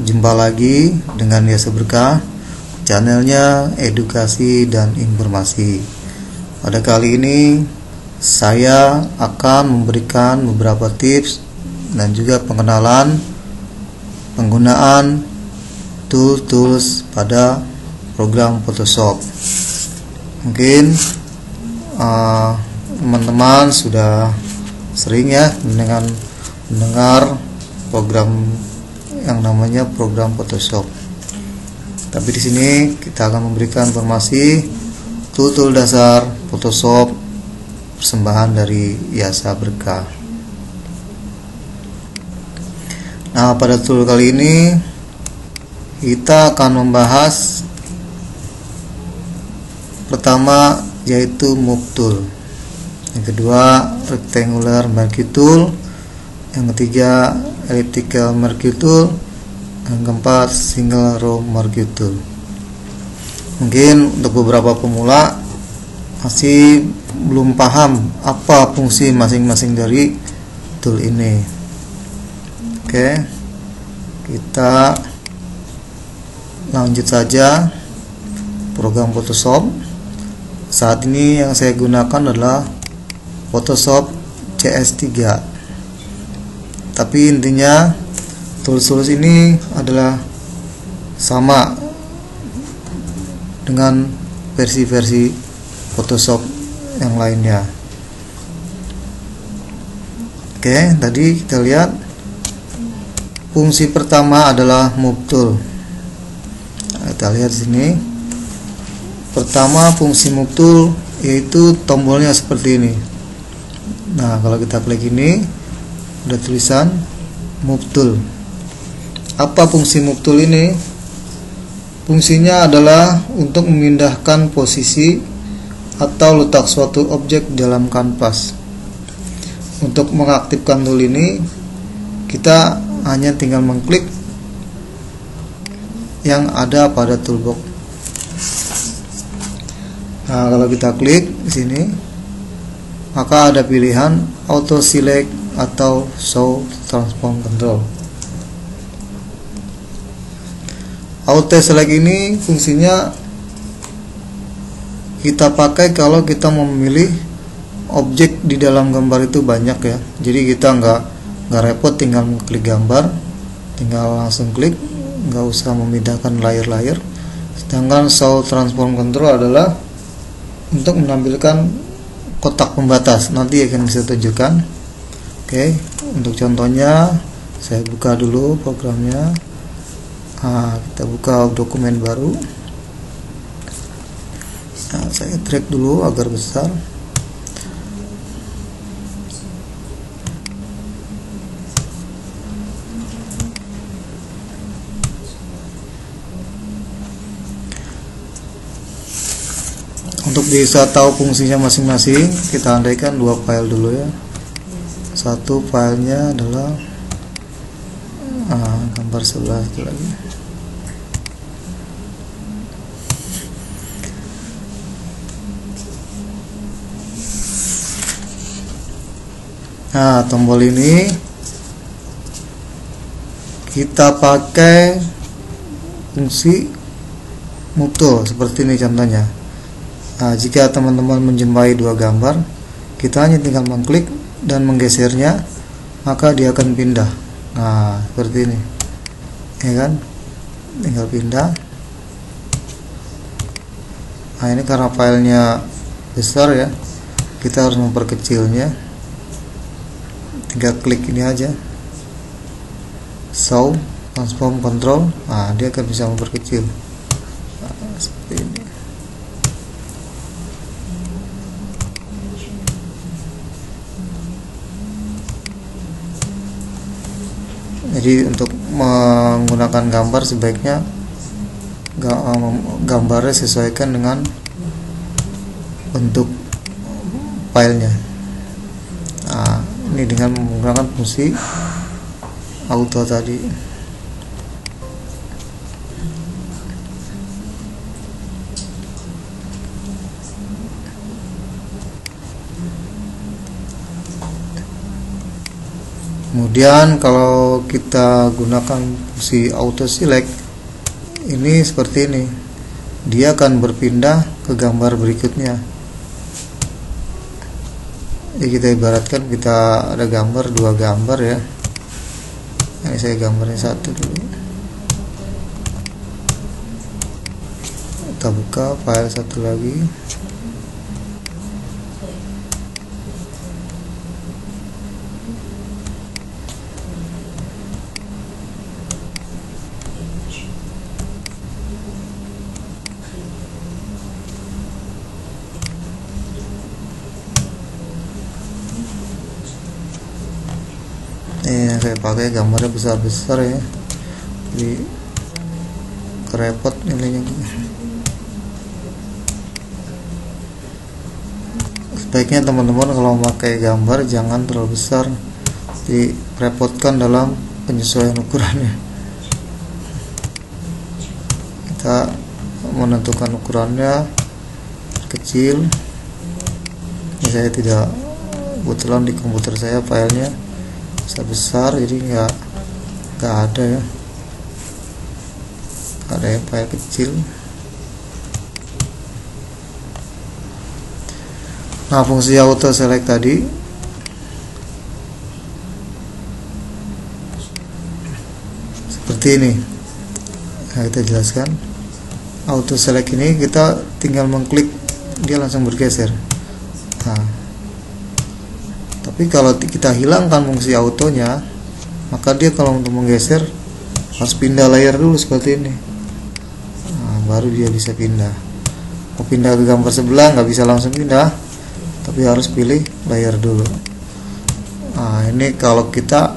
Jumpa lagi dengan Yasa Berkah, channelnya edukasi dan informasi. Pada kali ini saya akan memberikan beberapa tips dan juga pengenalan penggunaan tools pada program Photoshop. Mungkin teman-teman sudah sering ya mendengar program yang namanya program Photoshop. Tapi di sini kita akan memberikan informasi tool dasar Photoshop persembahan dari Yasa Berkah. Nah, pada tool kali ini kita akan membahas pertama yaitu Move Tool, yang kedua Rectangular Marquee Tool, yang ketiga Elliptical Marquee Tool, yang keempat Single Row Marquee Tool. Mungkin untuk beberapa pemula masih belum paham apa fungsi masing-masing dari tool ini. Oke, kita lanjut saja program Photoshop. Saat ini yang saya gunakan adalah Photoshop CS3. Tapi intinya tools ini adalah sama dengan versi-versi Photoshop yang lainnya. Oke, tadi kita lihat fungsi pertama adalah Move Tool. Kita lihat di sini. Pertama, fungsi Move Tool yaitu tombolnya seperti ini. Nah, kalau kita klik ini ada tulisan Move Tool. Apa fungsi Move Tool ini? Fungsinya adalah untuk memindahkan posisi atau letak suatu objek dalam kanvas. Untuk mengaktifkan tool ini, kita hanya tinggal mengklik yang ada pada toolbox. Nah, kalau kita klik di sini, maka ada pilihan Auto Select atau Show Transform Control. Auto Select ini fungsinya kita pakai kalau kita memilih objek di dalam gambar itu banyak ya. Jadi kita nggak repot tinggal klik gambar, tinggal langsung klik, nggak usah memindahkan layer-layer. Sedangkan Show Transform Control adalah untuk menampilkan kotak pembatas. Nanti akan saya tunjukkan. Oke, untuk contohnya saya buka dulu programnya. Kita buka dokumen baru. Nah, saya drag dulu agar besar. Untuk bisa tahu fungsinya masing-masing, kita andaikan dua file dulu ya. Satu filenya adalah gambar sebelah itu lagi. Nah, tombol ini kita pakai fungsi Move Tool seperti ini contohnya. Nah, jika teman-teman menjumpai dua gambar, kita hanya tinggal mengklik dan menggesernya, maka dia akan pindah. Nah, seperti ini, ya kan? Tinggal pindah. Nah, ini karena filenya besar ya, kita harus memperkecilnya. Tinggal klik ini aja, Show Transform Control. Nah, dia akan bisa memperkecil. Nah, seperti ini. Jadi untuk menggunakan gambar sebaiknya gambarnya sesuaikan dengan bentuk filenya. Nah, ini dengan menggunakan fungsi auto tadi. Kemudian kalau kalau kita gunakan fungsi auto select ini seperti ini, dia akan berpindah ke gambar berikutnya. Jadi kita ibaratkan kita ada gambar, dua gambar ya. Ini saya gambarnya satu dulu. Kita buka file satu lagi. Yang saya pakai gambarnya besar-besar ya, jadi kerepot nilainya. Sebaiknya teman-teman kalau memakai gambar jangan terlalu besar, jadi repotkan dalam penyesuaian ukurannya. Kita menentukan ukurannya kecil. Ini saya tidak, kebetulan di komputer saya filenya besar, jadi nggak ada ya, ada yang file kecil. Nah, fungsi auto select tadi seperti ini. Nah, kita jelaskan auto select ini, kita tinggal mengklik dia langsung bergeser. Nah, tapi kalau kita hilangkan fungsi autonya, maka dia kalau untuk menggeser harus pindah layar dulu seperti ini. Nah, baru dia bisa pindah. Mau pindah ke gambar sebelah nggak bisa langsung pindah, tapi harus pilih layar dulu. Nah, ini kalau kita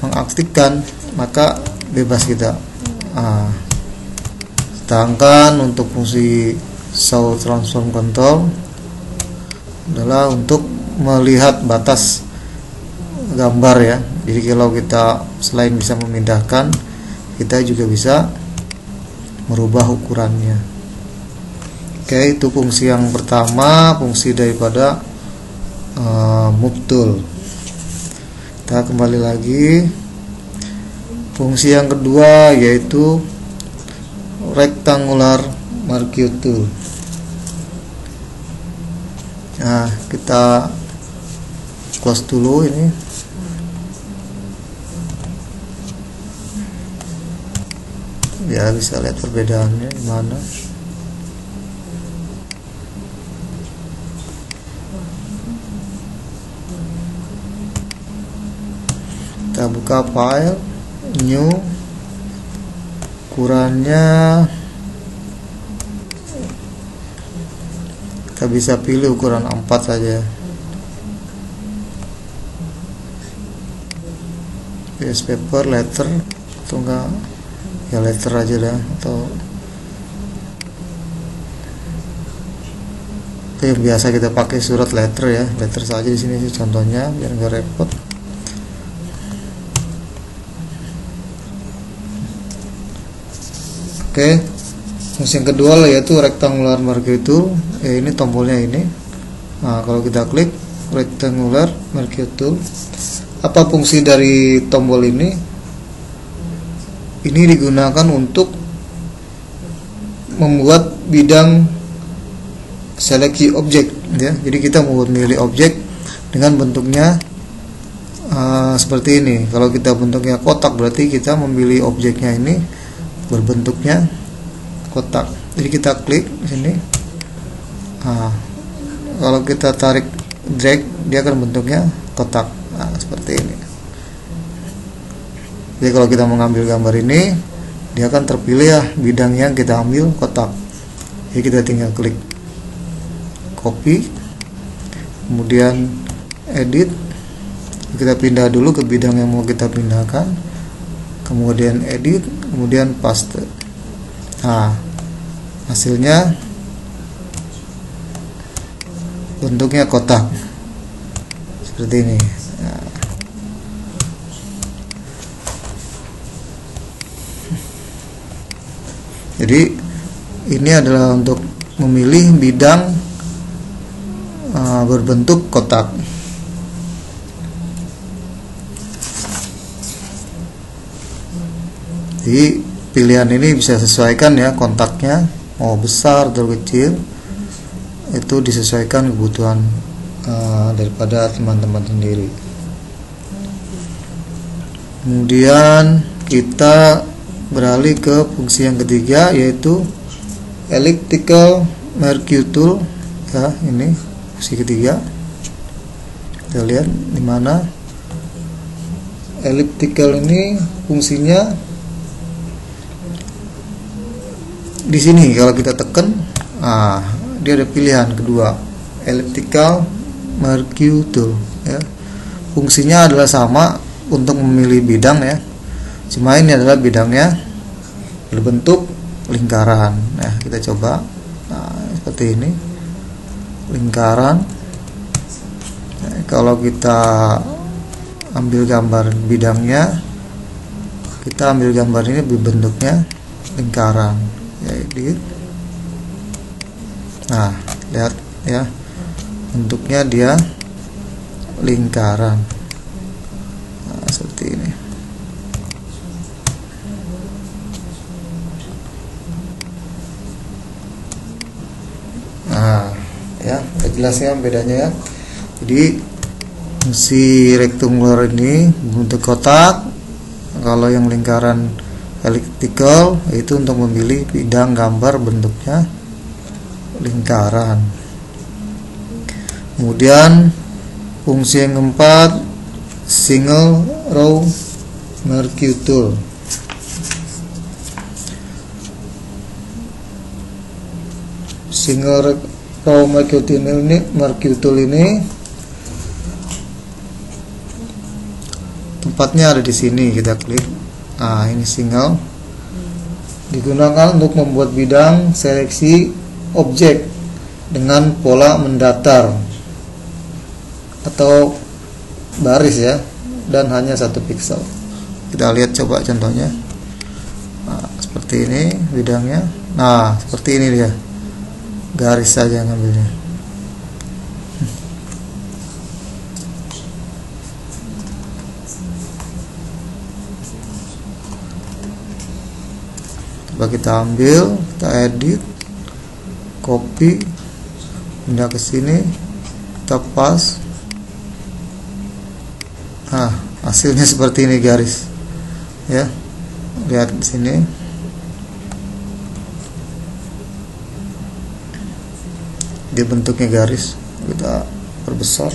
mengaktifkan maka bebas kita. Nah, sedangkan untuk fungsi show transform control adalah untuk melihat batas gambar ya. Jadi kalau kita selain bisa memindahkan, kita juga bisa merubah ukurannya. Oke, itu fungsi yang pertama, fungsi daripada move tool. Kita kembali lagi, fungsi yang kedua yaitu rectangular marquee tool. Nah, kita close dulu ini. Ya, bisa lihat perbedaannya di mana. Kita buka file, new, ukurannya kita bisa pilih ukuran 4 saja. PS paper, letter, atau enggak ya letter aja dah, atau yang biasa kita pakai surat letter ya, letter saja di sini sih contohnya biar enggak repot. Oke, fungsi yang kedua yaitu rectangular marquee tool. Ini tombolnya ini. Nah, kalau kita klik rectangular marquee tool, apa fungsi dari tombol ini? Ini digunakan untuk membuat bidang seleksi objek ya. Jadi kita membuat milih objek dengan bentuknya seperti ini. Kalau kita bentuknya kotak, berarti kita memilih objeknya ini berbentuknya kotak. Jadi kita klik di sini. Nah, kalau kita tarik drag, dia akan bentuknya kotak. Nah, seperti ini. Jadi kalau kita mengambil gambar ini, dia akan terpilih ya bidang yang kita ambil kotak. Jadi kita tinggal klik copy, kemudian edit. Kita pindah dulu ke bidang yang mau kita pindahkan, kemudian edit, kemudian paste. Nah, hasilnya bentuknya kotak seperti ini. Nah, jadi ini adalah untuk memilih bidang berbentuk kotak. Jadi pilihan ini bisa sesuaikan ya, kontaknya mau besar atau kecil, itu disesuaikan kebutuhan daripada teman-teman sendiri. Kemudian kita beralih ke fungsi yang ketiga, yaitu elliptical mercury tool ya. Ini fungsi ketiga. Kita lihat di mana elliptical ini fungsinya. Di sini kalau kita tekan, dia ada pilihan kedua, elliptical mercury tool ya. Fungsinya adalah sama untuk memilih bidang ya. Cuma ini adalah bidangnya berbentuk lingkaran. Nah, kita coba. Nah, seperti ini. Lingkaran. Nah, kalau kita ambil gambar bidangnya, kita ambil gambar ini berbentuknya lingkaran. Jadi, nah, lihat ya. Bentuknya dia lingkaran. Nah, seperti ini. Nah, ya, udah jelas ya bedanya ya. Jadi fungsi rectangular ini bentuk kotak, kalau yang lingkaran elliptical itu untuk memilih bidang gambar bentuknya lingkaran. Kemudian fungsi yang keempat, single row mercury tool. Single row mercury tool ini tempatnya ada di sini, kita klik. Nah, ini single, digunakan untuk membuat bidang seleksi objek dengan pola mendatar atau baris ya, dan hanya 1 pixel. Kita lihat coba contohnya. Nah, seperti ini bidangnya. Nah, seperti ini dia, garis saja ngambilnya. Coba kita ambil, kita edit, copy, pindah ke sini, kita pas. Nah, hasilnya seperti ini garis ya. Lihat di sini. Dia bentuknya garis, kita perbesar.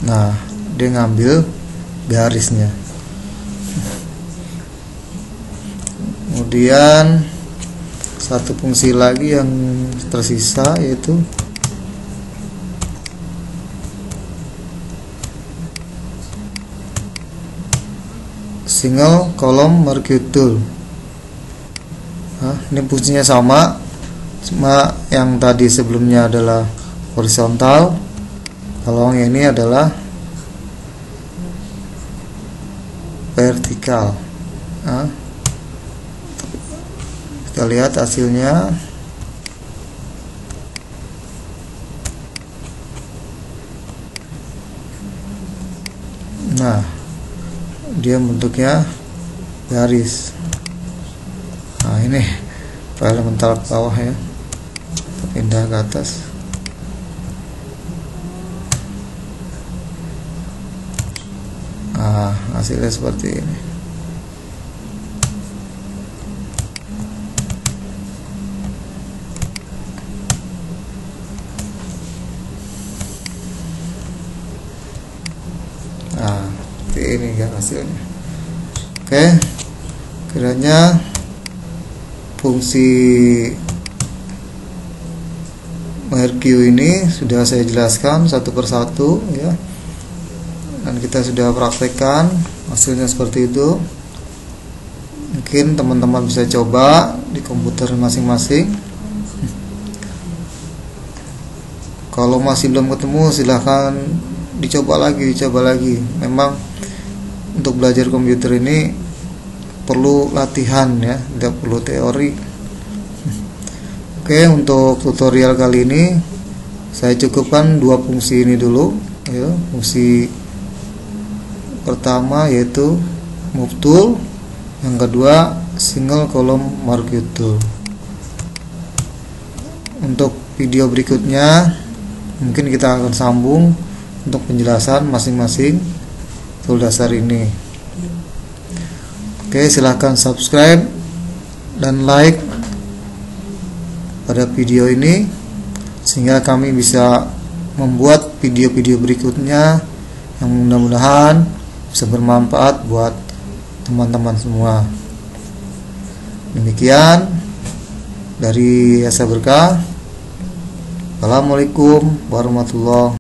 Nah, dia ngambil garisnya. Kemudian satu fungsi lagi yang tersisa, yaitu single column mercury tool. Nah, ini fungsinya sama, cuma yang tadi sebelumnya adalah horizontal, kalau yang ini adalah vertikal. Nah, kita lihat hasilnya. Nah, dia bentuknya garis. Nah, ini elemental ke bawah ya, pindah ke atas. Nah, hasilnya seperti ini. Nah, seperti ini ya hasilnya. Oke, kiranya fungsi mercury ini sudah saya jelaskan satu persatu ya, dan kita sudah praktekkan hasilnya seperti itu. Mungkin teman-teman bisa coba di komputer masing-masing. Kalau masih belum ketemu, silahkan dicoba lagi. Memang untuk belajar komputer ini perlu latihan ya, tidak perlu teori. Oke, untuk tutorial kali ini saya cukupkan 2 fungsi ini dulu ya, fungsi pertama yaitu move tool, yang kedua single column marquee tool. Untuk video berikutnya mungkin kita akan sambung untuk penjelasan masing-masing tool dasar ini. Oke, silahkan subscribe dan like pada video ini sehingga kami bisa membuat video-video berikutnya yang mudah-mudahan bisa bermanfaat buat teman-teman semua. Demikian dari Asa Berkah. Assalamualaikum warahmatullahi wabarakatuh.